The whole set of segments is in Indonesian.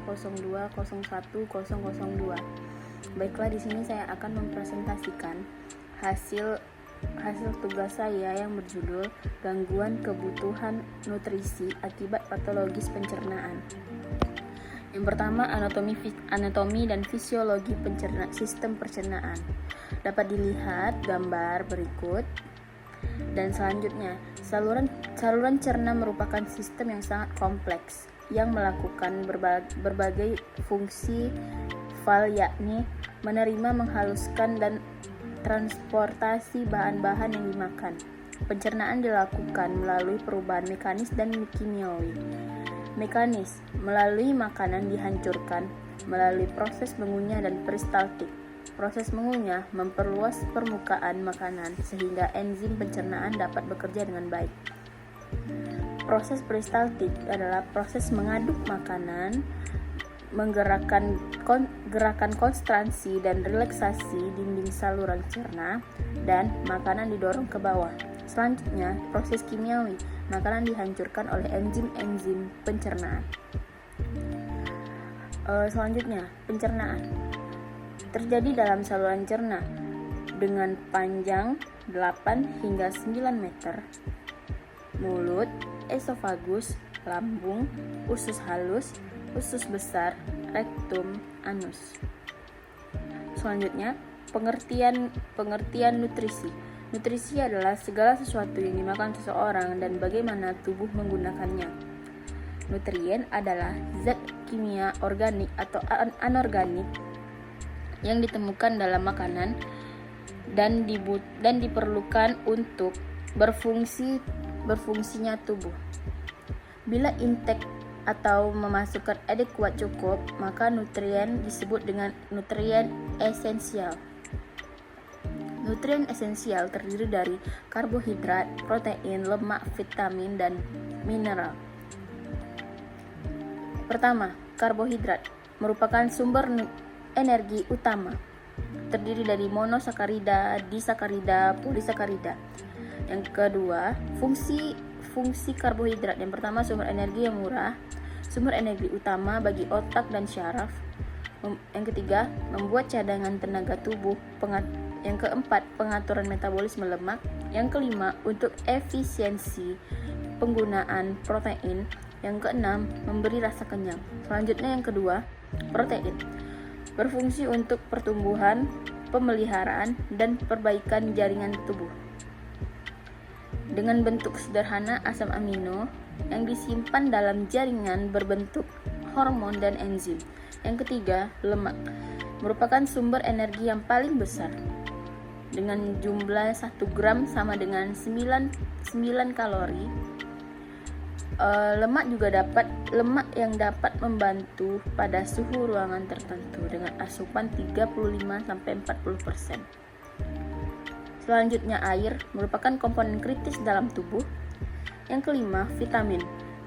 010102. Baiklah, di sini saya akan mempresentasikan hasil tugas saya yang berjudul Gangguan Kebutuhan Nutrisi Akibat Patologis Pencernaan. Yang pertama, anatomi dan fisiologi sistem pencernaan. Dapat dilihat gambar berikut. Dan selanjutnya, saluran cerna merupakan sistem yang sangat kompleks yang melakukan berbagai fungsi vital, yakni menerima, menghaluskan, dan transportasi bahan-bahan yang dimakan. Pencernaan dilakukan melalui perubahan mekanis dan kimiawi. Mekanis, melalui makanan dihancurkan melalui proses mengunyah dan peristaltik. Proses mengunyah memperluas permukaan makanan sehingga enzim pencernaan dapat bekerja dengan baik. Proses peristaltik adalah proses mengaduk makanan, menggerakkan gerakan kontraksi dan relaksasi dinding saluran cerna, dan makanan didorong ke bawah. Selanjutnya, proses kimiawi. Makanan dihancurkan oleh enzim-enzim pencernaan. Selanjutnya, pencernaan terjadi dalam saluran cerna dengan panjang 8 hingga 9 meter. Mulut, esofagus, lambung, usus halus, usus besar, rektum, anus. Selanjutnya, pengertian nutrisi. Nutrisi adalah segala sesuatu yang dimakan seseorang dan bagaimana tubuh menggunakannya. Nutrien adalah zat kimia organik atau anorganik yang ditemukan dalam makanan dan diperlukan untuk berfungsinya tubuh. Bila intake atau memasukkan adekuat cukup, maka nutrien disebut dengan nutrien esensial. Nutrien esensial terdiri dari karbohidrat, protein, lemak, vitamin, dan mineral. Pertama, karbohidrat merupakan sumber energi utama. Terdiri dari monosakarida, disakarida, polisakarida. Yang kedua, fungsi karbohidrat. Yang pertama, sumber energi yang murah, sumber energi utama bagi otak dan syaraf. Yang ketiga, membuat cadangan tenaga tubuh. Yang keempat, pengaturan metabolisme lemak. Yang kelima, untuk efisiensi penggunaan protein. Yang keenam, memberi rasa kenyang. Selanjutnya yang kedua, protein. Berfungsi untuk pertumbuhan, pemeliharaan, dan perbaikan jaringan tubuh. Dengan bentuk sederhana asam amino yang disimpan dalam jaringan berbentuk hormon dan enzim. Yang ketiga, lemak. Merupakan sumber energi yang paling besar. Dengan jumlah 1 gram sama dengan 9 kalori. Lemak yang dapat membantu pada suhu ruangan tertentu dengan asupan 35-40%. Selanjutnya, air merupakan komponen kritis dalam tubuh. Yang kelima, vitamin.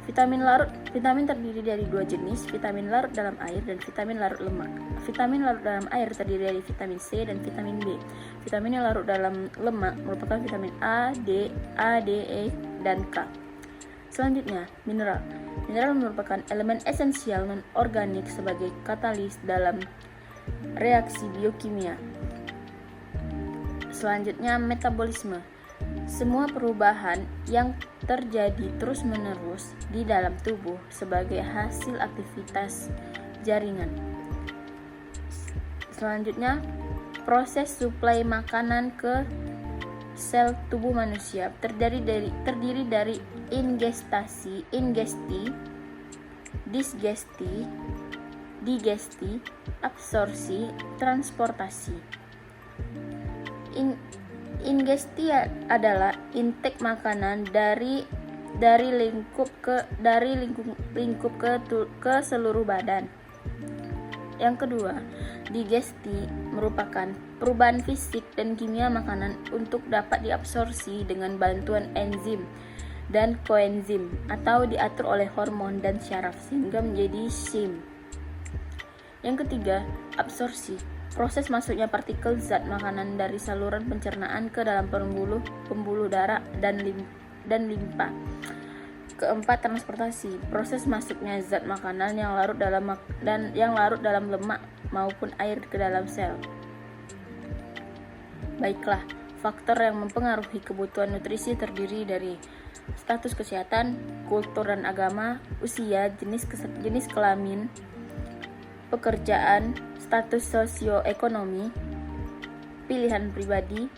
Vitamin terdiri dari 2 jenis, vitamin larut dalam air dan vitamin larut lemak. Vitamin larut dalam air terdiri dari vitamin C dan vitamin B. Vitamin yang larut dalam lemak merupakan vitamin A, D, E, dan K. Selanjutnya, mineral. Mineral merupakan elemen esensial non-organik sebagai katalis dalam reaksi biokimia. Selanjutnya, metabolisme. Semua perubahan yang terjadi terus-menerus di dalam tubuh sebagai hasil aktivitas jaringan. Selanjutnya, proses suplai makanan ke sel tubuh manusia terdiri dari ingesti, digesti, absorpsi, transportasi. Ingesti adalah intake makanan dari lingkup ke seluruh badan. Yang kedua, digesti merupakan perubahan fisik dan kimia makanan untuk dapat diabsorpsi dengan bantuan enzim dan koenzim atau diatur oleh hormon dan syaraf sehingga menjadi SIM. Yang ketiga, absorpsi. Proses masuknya partikel zat makanan dari saluran pencernaan ke dalam pembuluh darah dan limpa. Keempat, transportasi. Proses masuknya zat makanan yang larut dalam lemak maupun air ke dalam sel. Baiklah, faktor yang mempengaruhi kebutuhan nutrisi terdiri dari status kesehatan, kultur dan agama, usia, jenis kelamin, pekerjaan, status sosioekonomi, pilihan pribadi,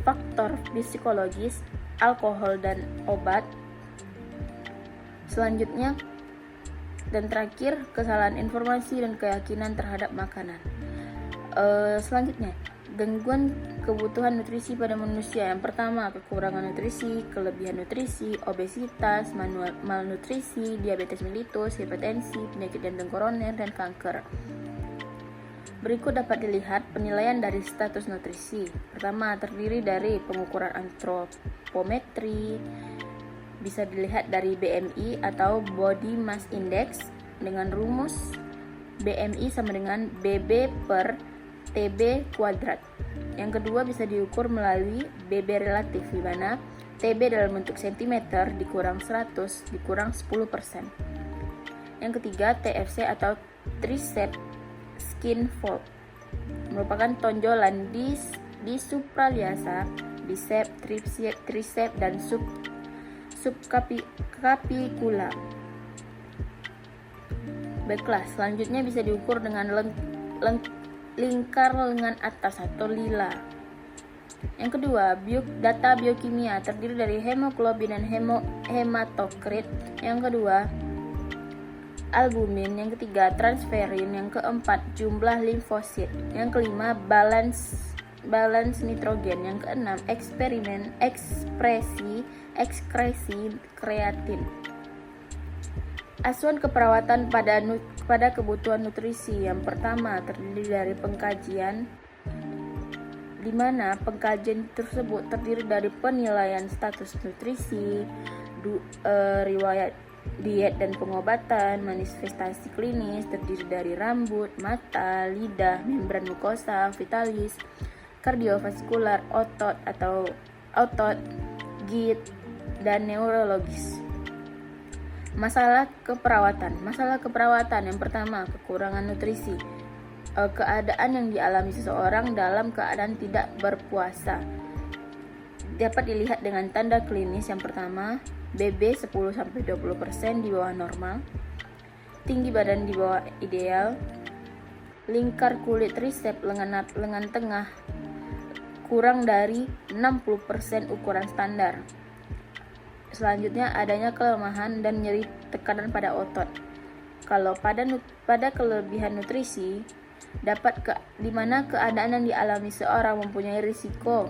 faktor psikologis, alkohol dan obat. Selanjutnya dan terakhir, kesalahan informasi dan keyakinan terhadap makanan. Selanjutnya, gangguan kebutuhan nutrisi pada manusia. Yang pertama, kekurangan nutrisi, kelebihan nutrisi, obesitas, malnutrisi, diabetes mellitus, hipertensi, penyakit jantung koroner, dan kanker. Berikut dapat dilihat penilaian dari status nutrisi. Pertama, terdiri dari pengukuran antropometri, bisa dilihat dari BMI atau Body Mass Index dengan rumus BMI sama dengan BB per TB kuadrat. Yang kedua bisa diukur melalui BB relatif, di mana TB dalam bentuk cm dikurang 100 dikurang 10%. Yang ketiga, TFC atau tricep skin fold, merupakan tonjolan di supraliasa, bicep, tricep dan subcapicula. Baiklah, selanjutnya bisa diukur dengan lingkar lengan atas atau lila. Yang kedua, data biokimia terdiri dari hemoglobin dan hematokrit. Yang kedua, albumin. Yang ketiga, transferin. Yang keempat, jumlah limfosit. Yang kelima, balance nitrogen. Yang keenam, ekskresi kreatin. Asuhan keperawatan pada kebutuhan nutrisi. Yang pertama, terdiri dari pengkajian, di mana pengkajian tersebut terdiri dari penilaian status nutrisi, riwayat diet dan pengobatan, manifestasi klinis terdiri dari rambut, mata, lidah, membran mukosa, vitalis, kardiovaskular, otot, git, dan neurologis. Masalah keperawatan. Yang pertama, kekurangan nutrisi. Keadaan yang dialami seseorang dalam keadaan tidak berpuasa dapat dilihat dengan tanda klinis. Yang pertama, BB 10-20% di bawah normal, tinggi badan di bawah ideal, lingkar kulit tricep lengan tengah kurang dari 60% ukuran standar. Selanjutnya, adanya kelemahan dan nyeri tekanan pada otot. Kalau pada kelebihan nutrisi, di mana keadaan yang dialami seorang mempunyai risiko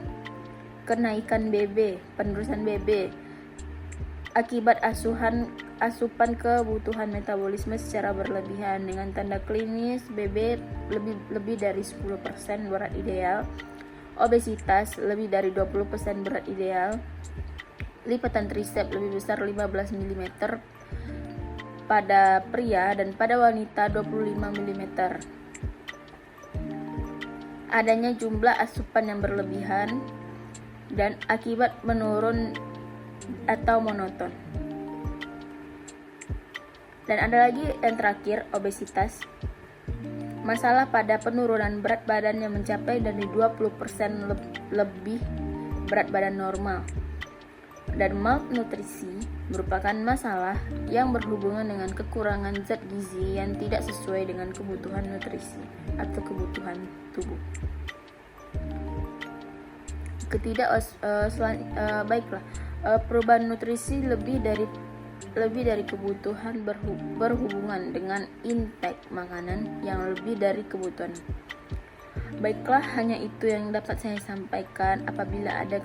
kenaikan BB, penerusan BB, akibat asupan kebutuhan metabolisme secara berlebihan dengan tanda klinis BB lebih dari 10% berat ideal, obesitas lebih dari 20% berat ideal, lipatan tricep lebih besar 15 mm pada pria dan pada wanita 25 mm. Adanya jumlah asupan yang berlebihan dan akibat menurun atau monoton. Dan ada lagi yang terakhir, obesitas. Masalah pada penurunan berat badan yang mencapai dari 20% lebih berat badan normal. Dan malnutrisi merupakan masalah yang berhubungan dengan kekurangan zat gizi yang tidak sesuai dengan kebutuhan nutrisi atau kebutuhan tubuh. Perubahan nutrisi lebih dari kebutuhan berhubungan dengan intake makanan yang lebih dari kebutuhan. Baiklah, hanya itu yang dapat saya sampaikan. Apabila ada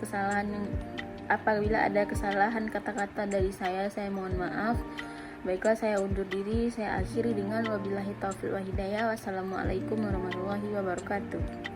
kesalahan kata-kata dari saya mohon maaf. Baiklah, saya undur diri. Saya akhiri dengan wabillahi taufiq wa hidayah. Wassalamualaikum warahmatullahi wabarakatuh.